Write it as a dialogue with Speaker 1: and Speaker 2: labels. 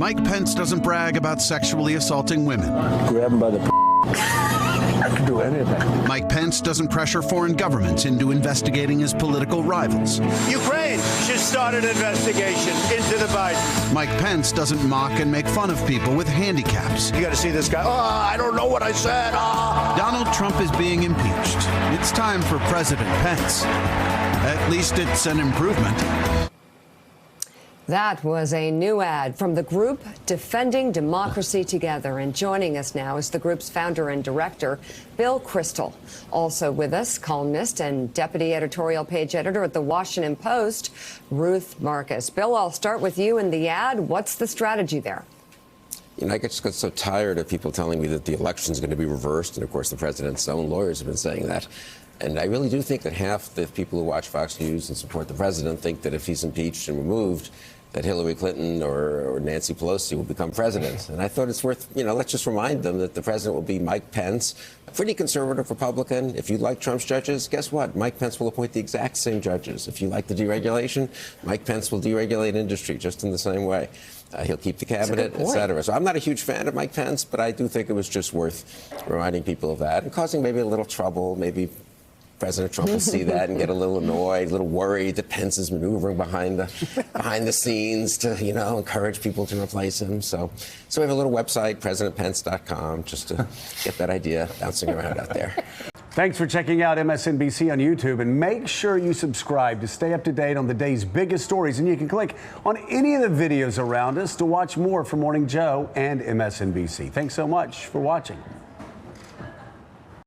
Speaker 1: Mike Pence doesn't brag about sexually assaulting women.
Speaker 2: Grab him by the I can do anything.
Speaker 1: Mike Pence doesn't pressure foreign governments into investigating his political rivals.
Speaker 3: Ukraine should start an investigation into the Biden.
Speaker 1: Mike Pence doesn't mock and make fun of people with handicaps.
Speaker 3: You got to see this guy. Oh, I don't know what I said. Oh.
Speaker 1: Donald Trump is being impeached. It's time for President Pence. At least it's an improvement.
Speaker 4: That was a new ad from the group Defending Democracy Together. And joining us now is the group's founder and director, Bill Kristol. Also with us, columnist and deputy editorial page editor at The Washington Post, Ruth Marcus. Bill, I'll start with you in the ad. What's the strategy there?
Speaker 5: You know, I just got so tired of people telling me that the election is going to be reversed. And, of course, the president's own lawyers have been saying that. And I really do think that half the people who watch Fox News and support the president think that if he's impeached and removed, that Hillary Clinton or Nancy Pelosi will become president. And I thought it's worth, let's just remind them that the president will be Mike Pence, a pretty conservative Republican. If you like Trump's judges, guess what? Mike Pence will appoint the exact same judges. If you like the deregulation, Mike Pence will deregulate industry just in the same way. He'll keep the cabinet, et cetera. So I'm not a huge fan of Mike Pence, but I do think it was just worth reminding people of that and causing maybe a little trouble, maybe President Trump will see that and get a little annoyed, a little worried that Pence is maneuvering behind the scenes to, encourage people to replace him. So we have a little website, presidentpence.com, just to get that idea bouncing around out there.
Speaker 6: Thanks for checking out MSNBC on YouTube, and make sure you subscribe to stay up to date on the day's biggest stories. And you can click on any of the videos around us to watch more from Morning Joe and MSNBC. Thanks so much for watching.